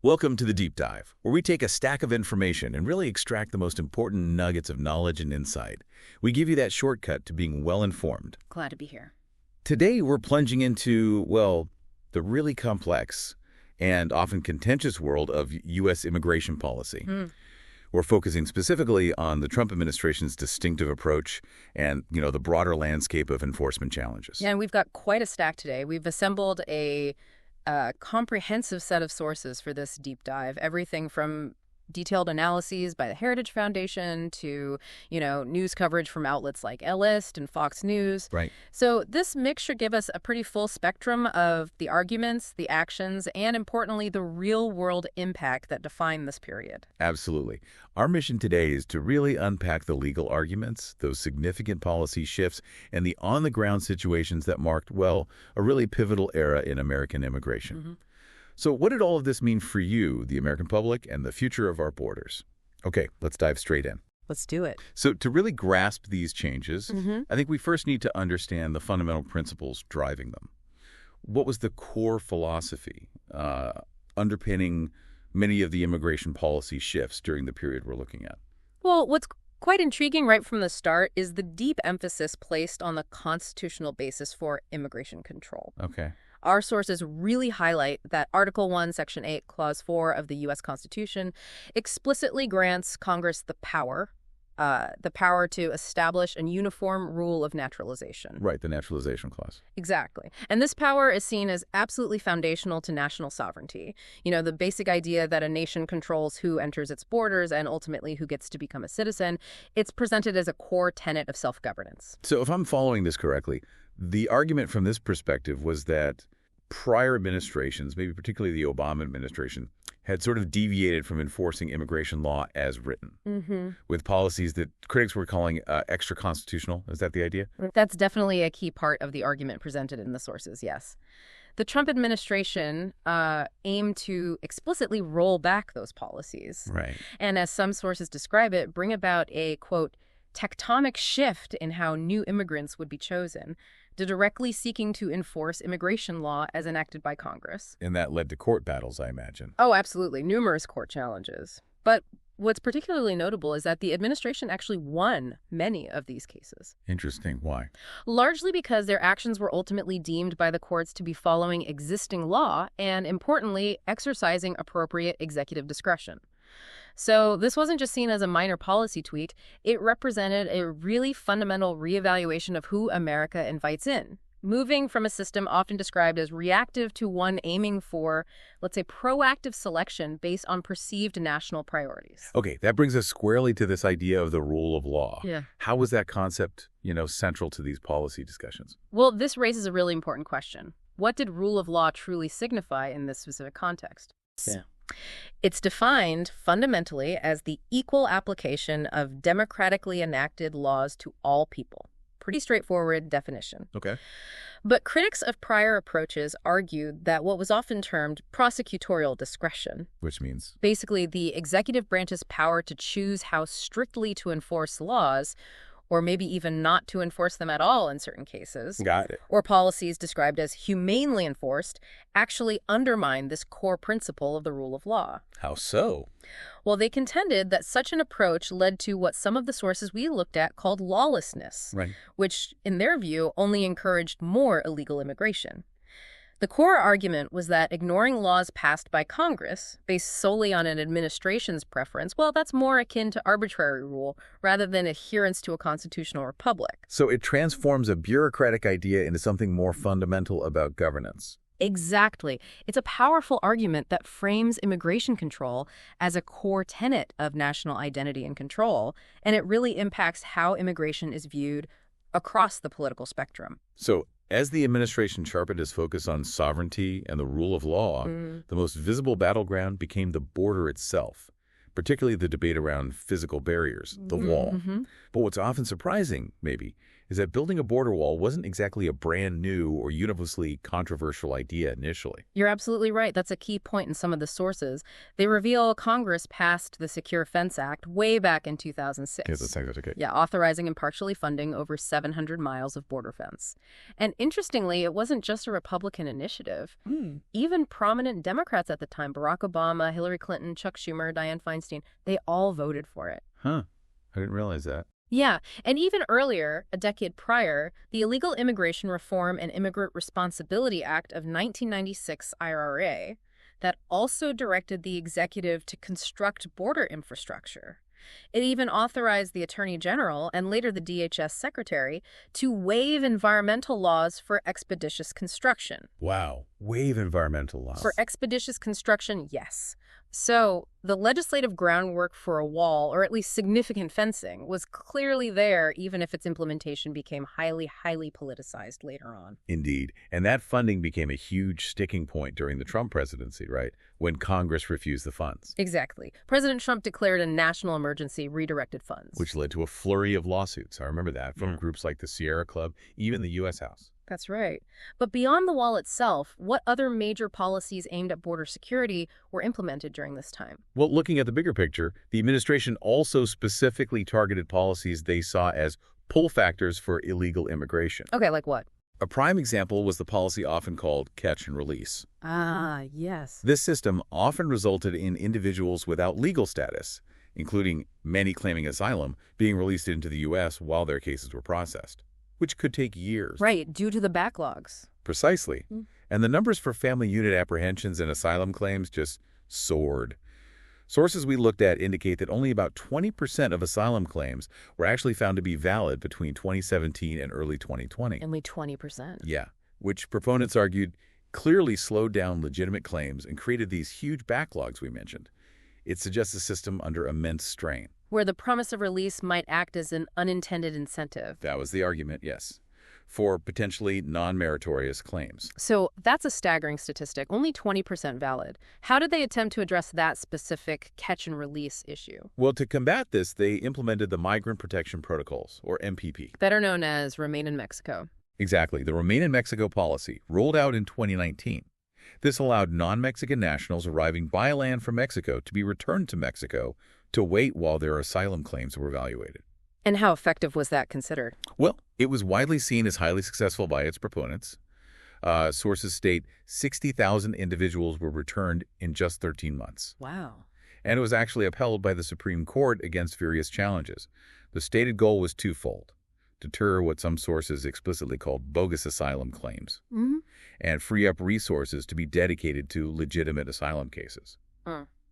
Welcome to the Deep Dive, where we take a stack of information and really extract the most important nuggets of knowledge and insight. We give you that shortcut to being well-informed. Glad to be here. Today, we're plunging into, well, the really complex and often contentious world of U.S. immigration policy. We're focusing specifically on the Trump administration's distinctive approach and, the broader landscape of enforcement challenges. Yeah, and we've got quite a stack today. We've assembled a comprehensive set of sources for this deep dive, everything from detailed analyses by the Heritage Foundation to, news coverage from outlets like List and Fox News. Right. So this mix should give us a pretty full spectrum of the arguments, the actions, and importantly, the real-world impact that define this period. Absolutely. Our mission today is to really unpack the legal arguments, those significant policy shifts, and the on-the-ground situations that marked, well, a really pivotal era in American immigration. So what did all of this mean for you, the American public, and the future of our borders? Okay, let's dive straight in. Let's do it. So to really grasp these changes, I think we first need to understand the fundamental principles driving them. What was the core philosophy underpinning many of the immigration policy shifts during the period we're looking at? Well, what's quite intriguing right from the start is the deep emphasis placed on the constitutional basis for immigration control. Okay. Our sources really highlight that Article 1, Section 8, Clause 4 of the U.S. Constitution explicitly grants Congress the power to establish a uniform rule of naturalization. Right, the naturalization clause. Exactly. And this power is seen as absolutely foundational to national sovereignty. The basic idea that a nation controls who enters its borders and ultimately who gets to become a citizen. It's presented as a core tenet of self-governance. So if I'm following this correctly, the argument from this perspective was that prior administrations, maybe particularly the Obama administration, had sort of deviated from enforcing immigration law as written, with policies that critics were calling extra-constitutional. Is that the idea? That's definitely a key part of the argument presented in the sources, yes. The Trump administration aimed to explicitly roll back those policies. Right. And as some sources describe it, bring about a, quote, tectonic shift in how new immigrants would be chosen, directly seeking to enforce immigration law as enacted by Congress. And that led to court battles, I imagine. Oh, absolutely. Numerous court challenges. But what's particularly notable is that the administration actually won many of these cases. Interesting. Why? Largely because their actions were ultimately deemed by the courts to be following existing law and, importantly, exercising appropriate executive discretion. So this wasn't just seen as a minor policy tweak. It represented a really fundamental reevaluation of who America invites in, moving from a system often described as reactive to one aiming for, let's say, proactive selection based on perceived national priorities. Okay, that brings us squarely to this idea of the rule of law. Yeah. How was that concept, central to these policy discussions? Well, this raises a really important question. What did rule of law truly signify in this specific context? Yeah. It's defined fundamentally as the equal application of democratically enacted laws to all people. Pretty straightforward definition. Okay. But critics of prior approaches argued that what was often termed prosecutorial discretion, Which means? basically the executive branch's power to choose how strictly to enforce laws, or maybe even not to enforce them at all in certain cases, Got it. or policies described as humanely enforced, actually undermine this core principle of the rule of law. How so? Well, they contended that such an approach led to what some of the sources we looked at called lawlessness, Right. which, in their view, only encouraged more illegal immigration. The core argument was that ignoring laws passed by Congress, based solely on an administration's preference, well, that's more akin to arbitrary rule rather than adherence to a constitutional republic. So it transforms a bureaucratic idea into something more fundamental about governance. Exactly. It's a powerful argument that frames immigration control as a core tenet of national identity and control, and it really impacts how immigration is viewed across the political spectrum. So as the administration sharpened its focus on sovereignty and the rule of law, the most visible battleground became the border itself, particularly the debate around physical barriers, the wall. But what's often surprising, maybe, is that building a border wall wasn't exactly a brand new or universally controversial idea initially. You're absolutely right. That's a key point in some of the sources. They reveal Congress passed the Secure Fence Act way back in 2006. Yes, that's okay. Yeah, authorizing and partially funding over 700 miles of border fence. And interestingly, it wasn't just a Republican initiative. Even prominent Democrats at the time, Barack Obama, Hillary Clinton, Chuck Schumer, Dianne Feinstein, they all voted for it. Huh. I didn't realize that. Yeah, and even earlier, a decade prior, the Illegal Immigration Reform and Immigrant Responsibility Act of 1996 IRA that also directed the executive to construct border infrastructure. It even authorized the Attorney General and later the DHS Secretary to waive environmental laws for expeditious construction. Wow. Waive environmental laws. For expeditious construction, yes. So the legislative groundwork for a wall, or at least significant fencing, was clearly there, even if its implementation became highly politicized later on. Indeed. And that funding became a huge sticking point during the Trump presidency, right? When Congress refused the funds. Exactly. President Trump declared a national emergency, redirected funds. Which led to a flurry of lawsuits. I remember that from groups like the Sierra Club, even the U.S. House. That's right. But beyond the wall itself, what other major policies aimed at border security were implemented during this time? Well, looking at the bigger picture, the administration also specifically targeted policies they saw as pull factors for illegal immigration. Okay, like what? A prime example was the policy often called catch and release. Ah, yes. This system often resulted in individuals without legal status, including many claiming asylum, being released into the U.S. while their cases were processed, which could take years. Right, due to the backlogs. Precisely. And the numbers for family unit apprehensions and asylum claims just soared. Sources we looked at indicate that only about 20% of asylum claims were actually found to be valid between 2017 and early 2020. Only 20%. Yeah, which proponents argued clearly slowed down legitimate claims and created these huge backlogs we mentioned. It suggests a system under immense strain. Where the promise of release might act as an unintended incentive. That was the argument, yes, for potentially non-meritorious claims. So that's a staggering statistic, only 20% valid. How did they attempt to address that specific catch and release issue? Well, to combat this, they implemented the Migrant Protection Protocols, or MPP. Better known as Remain in Mexico. Exactly. The Remain in Mexico policy rolled out in 2019. This allowed non-Mexican nationals arriving by land from Mexico to be returned to Mexico to wait while their asylum claims were evaluated. And how effective was that considered? Well, it was widely seen as highly successful by its proponents. Sources state 60,000 individuals were returned in just 13 months. Wow. And it was actually upheld by the Supreme Court against various challenges. The stated goal was twofold: deter what some sources explicitly called bogus asylum claims, and free up resources to be dedicated to legitimate asylum cases.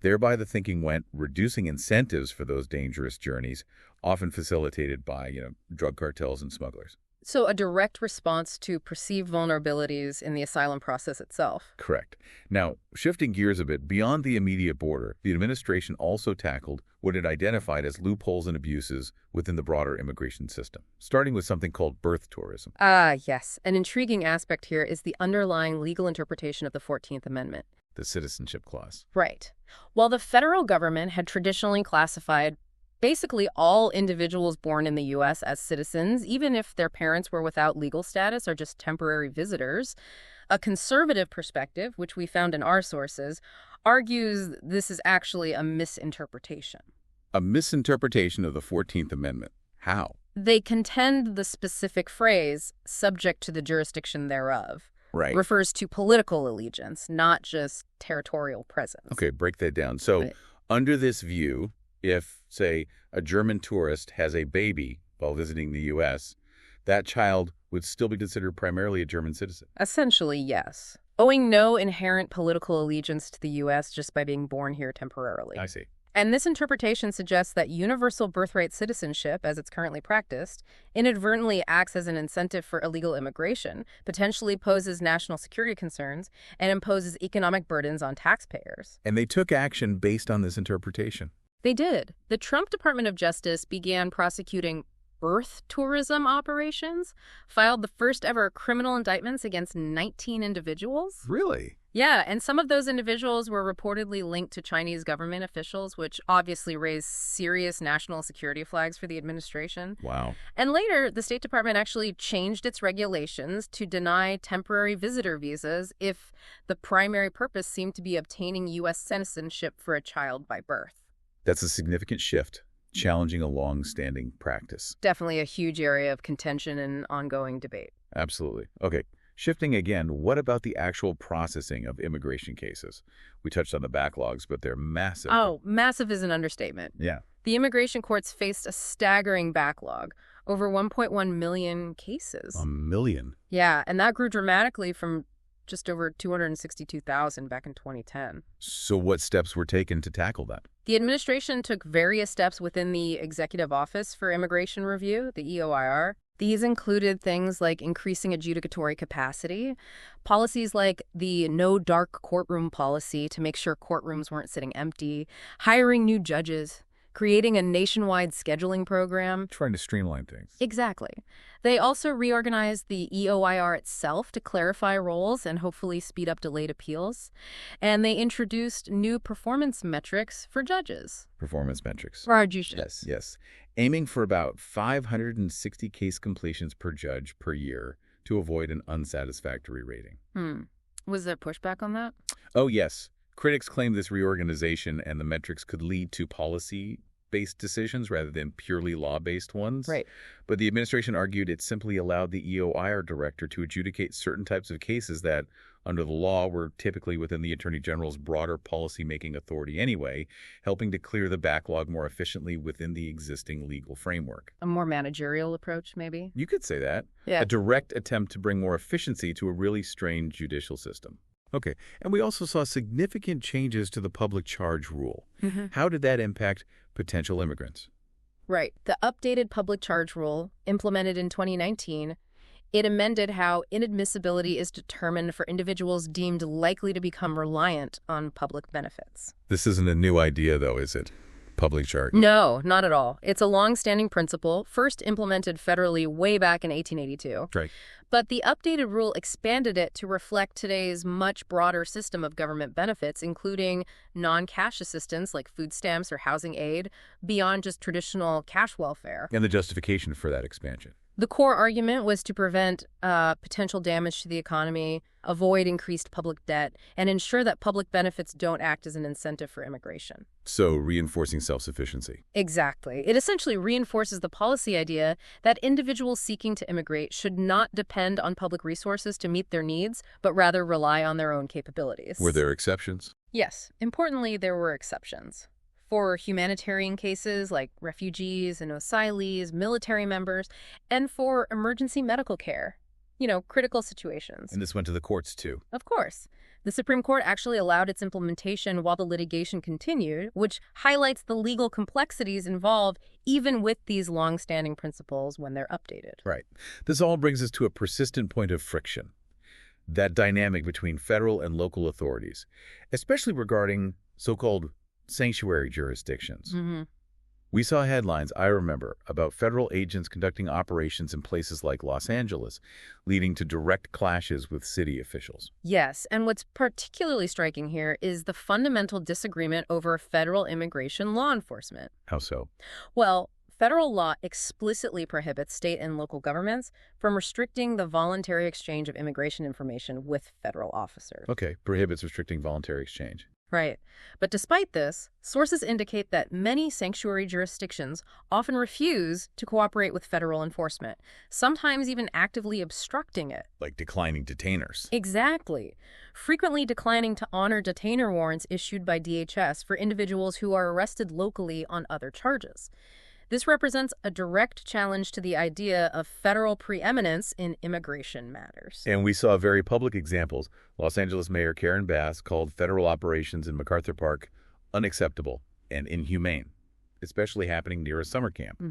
Thereby, the thinking went reducing incentives for those dangerous journeys, often facilitated by, drug cartels and smugglers. So a direct response to perceived vulnerabilities in the asylum process itself. Correct. Now, shifting gears a bit, beyond the immediate border, the administration also tackled what it identified as loopholes and abuses within the broader immigration system, starting with something called birth tourism. Ah, yes. An intriguing aspect here is the underlying legal interpretation of the 14th Amendment. The citizenship clause. Right. While the federal government had traditionally classified basically all individuals born in the U.S. as citizens, even if their parents were without legal status or just temporary visitors, a conservative perspective, which we found in our sources, argues this is actually a misinterpretation. A misinterpretation of the 14th Amendment. How? They contend the specific phrase, subject to the jurisdiction thereof, refers to political allegiance, not just territorial presence. Okay, break that down. So under this view, if, say, a German tourist has a baby while visiting the U.S., that child would still be considered primarily a German citizen. Essentially, yes. Owing no inherent political allegiance to the U.S. just by being born here temporarily. I see. And this interpretation suggests that universal birthright citizenship, as it's currently practiced, inadvertently acts as an incentive for illegal immigration, potentially poses national security concerns, and imposes economic burdens on taxpayers. And they took action based on this interpretation. They did. The Trump Department of Justice began prosecuting birth tourism operations, filed the first ever criminal indictments against 19 individuals. Really? Yeah, and some of those individuals were reportedly linked to Chinese government officials, which obviously raised serious national security flags for the administration. Wow. And later, the State Department actually changed its regulations to deny temporary visitor visas if the primary purpose seemed to be obtaining U.S. citizenship for a child by birth. That's a significant shift, challenging a long-standing practice. Definitely a huge area of contention and ongoing debate. Absolutely. Okay. Shifting again, what about the actual processing of immigration cases? We touched on the backlogs, but they're massive. Oh, massive is an understatement. Yeah. The immigration courts faced a staggering backlog, over 1.1 million cases. A million? Yeah, and that grew dramatically from just over 262,000 back in 2010. So what steps were taken to tackle that? The administration took various steps within the Executive Office for Immigration Review, the EOIR. These included things like increasing adjudicatory capacity, policies like the no dark courtroom policy to make sure courtrooms weren't sitting empty, hiring new judges, creating a nationwide scheduling program. Trying to streamline things. Exactly. They also reorganized the EOIR itself to clarify roles and hopefully speed up delayed appeals. And they introduced new performance metrics for judges. Performance metrics. For our judges. Yes, yes. Aiming for about 560 case completions per judge per year to avoid an unsatisfactory rating. Was there pushback on that? Oh, yes. Critics claim this reorganization and the metrics could lead to policy-based decisions rather than purely law-based ones. Right. But the administration argued it simply allowed the EOIR director to adjudicate certain types of cases that, under the law, were typically within the Attorney General's broader policy-making authority anyway, helping to clear the backlog more efficiently within the existing legal framework. A more managerial approach, maybe? You could say that. Yeah. A direct attempt to bring more efficiency to a really strained judicial system. Okay, and we also saw significant changes to the public charge rule. How did that impact potential immigrants? Right. The updated public charge rule, implemented in 2019, it amended how inadmissibility is determined for individuals deemed likely to become reliant on public benefits. This isn't a new idea, though, is it? Public charge. No, not at all. It's a long-standing principle, first implemented federally way back in 1882. Right. But the updated rule expanded it to reflect today's much broader system of government benefits, including non-cash assistance like food stamps or housing aid, beyond just traditional cash welfare. And the justification for that expansion. The core argument was to prevent potential damage to the economy, avoid increased public debt, and ensure that public benefits don't act as an incentive for immigration. So reinforcing self-sufficiency. Exactly. It essentially reinforces the policy idea that individuals seeking to immigrate should not depend on public resources to meet their needs, but rather rely on their own capabilities. Were there exceptions? Yes. Importantly, there were exceptions. For humanitarian cases like refugees and asylees, military members, and for emergency medical care, critical situations. And this went to the courts, too. Of course. The Supreme Court actually allowed its implementation while the litigation continued, which highlights the legal complexities involved even with these long-standing principles when they're updated. Right. This all brings us to a persistent point of friction, that dynamic between federal and local authorities, especially regarding so-called sanctuary jurisdictions. We saw headlines, I remember, about federal agents conducting operations in places like Los Angeles, leading to direct clashes with city officials. Yes, and what's particularly striking here is the fundamental disagreement over federal immigration law enforcement. How so? Well, federal law explicitly prohibits state and local governments from restricting the voluntary exchange of immigration information with federal officers. Okay, prohibits restricting voluntary exchange. Right. But despite this, sources indicate that many sanctuary jurisdictions often refuse to cooperate with federal enforcement, sometimes even actively obstructing it. Like declining detainers. Exactly. Frequently declining to honor detainer warrants issued by DHS for individuals who are arrested locally on other charges. This represents a direct challenge to the idea of federal preeminence in immigration matters. And we saw very public examples. Los Angeles Mayor Karen Bass called federal operations in MacArthur Park unacceptable and inhumane, especially happening near a summer camp.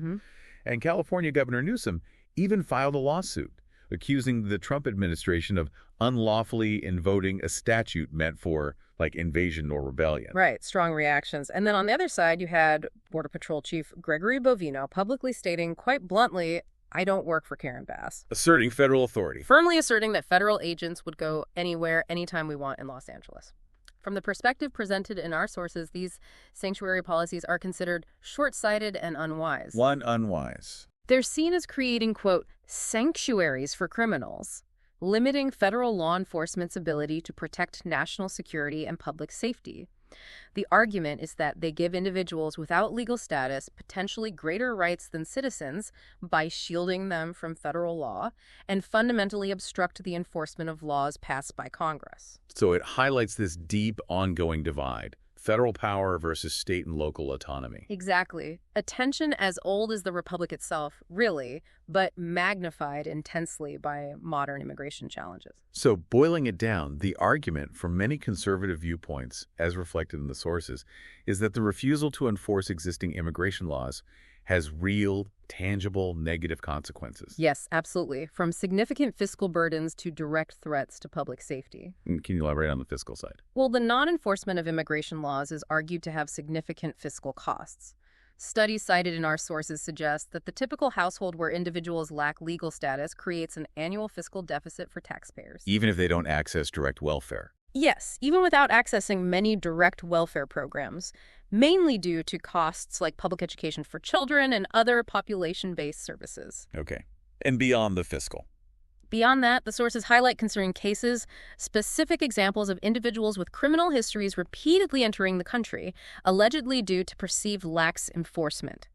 And California Governor Newsom even filed a lawsuit accusing the Trump administration of unlawfully invoking a statute meant for, like, invasion or rebellion. Right, strong reactions. And then on the other side, you had Border Patrol Chief Gregory Bovino publicly stating quite bluntly, I don't work for Karen Bass. Asserting federal authority. Firmly asserting that federal agents would go anywhere, anytime we want in Los Angeles. From the perspective presented in our sources, these sanctuary policies are considered short-sighted and unwise. Unwise. They're seen as creating, quote, sanctuaries for criminals, limiting federal law enforcement's ability to protect national security and public safety. The argument is that they give individuals without legal status potentially greater rights than citizens by shielding them from federal law and fundamentally obstruct the enforcement of laws passed by Congress. So it highlights this deep, ongoing divide. Federal power versus state and local autonomy. Exactly. A tension as old as the Republic itself, really, but magnified intensely by modern immigration challenges. So boiling it down, the argument from many conservative viewpoints, as reflected in the sources, is that the refusal to enforce existing immigration laws has real, tangible, negative consequences. Yes, absolutely. From significant fiscal burdens to direct threats to public safety. And can you elaborate on the fiscal side? Well, the non-enforcement of immigration laws is argued to have significant fiscal costs. Studies cited in our sources suggest that the typical household where individuals lack legal status creates an annual fiscal deficit for taxpayers. Even if they don't access direct welfare. Yes, even without accessing many direct welfare programs, mainly due to costs like public education for children and other population-based services. Okay. And beyond the fiscal. Beyond that, the sources highlight concerning cases, specific examples of individuals with criminal histories repeatedly entering the country, allegedly due to perceived lax enforcement.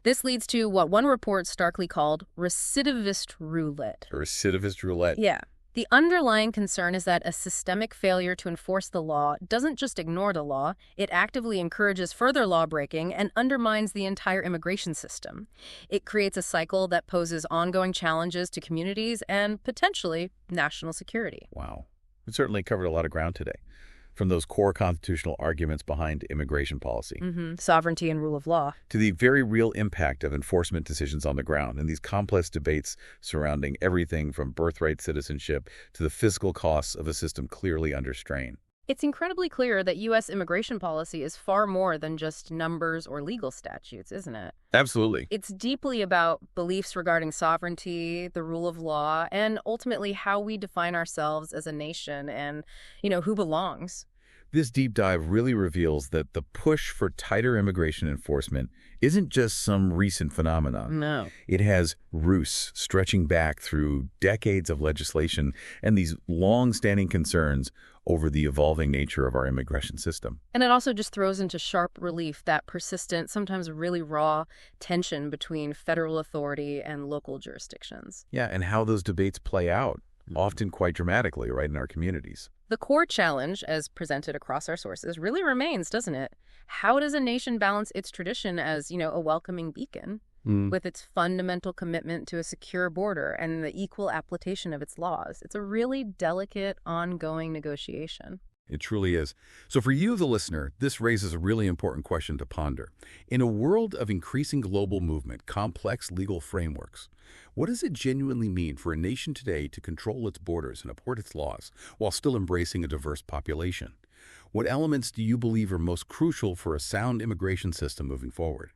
This leads to what one report starkly called recidivist roulette. Recidivist roulette. Yeah. The underlying concern is that a systemic failure to enforce the law doesn't just ignore the law, it actively encourages further lawbreaking and undermines the entire immigration system. It creates a cycle that poses ongoing challenges to communities and, potentially, national security. Wow. We certainly covered a lot of ground today, from those core constitutional arguments behind immigration policy Sovereignty and rule of law. to the very real impact of enforcement decisions on the ground and these complex debates surrounding everything from birthright citizenship to the fiscal costs of a system clearly under strain. It's incredibly clear that U.S. immigration policy is far more than just numbers or legal statutes, isn't it? Absolutely. It's deeply about beliefs regarding sovereignty, the rule of law, and ultimately how we define ourselves as a nation and, who belongs. This deep dive really reveals that the push for tighter immigration enforcement isn't just some recent phenomenon. No. It has roots stretching back through decades of legislation and these long-standing concerns over the evolving nature of our immigration system. And it also just throws into sharp relief that persistent, sometimes really raw tension between federal authority and local jurisdictions. Yeah, and how those debates play out, often quite dramatically, right, in our communities. The core challenge, as presented across our sources, really remains, doesn't it? How does a nation balance its tradition as, a welcoming beacon with its fundamental commitment to a secure border and the equal application of its laws? It's a really delicate, ongoing negotiation. It truly is. So for you, the listener, this raises a really important question to ponder. In a world of increasing global movement, complex legal frameworks, what does it genuinely mean for a nation today to control its borders and uphold its laws while still embracing a diverse population? What elements do you believe are most crucial for a sound immigration system moving forward?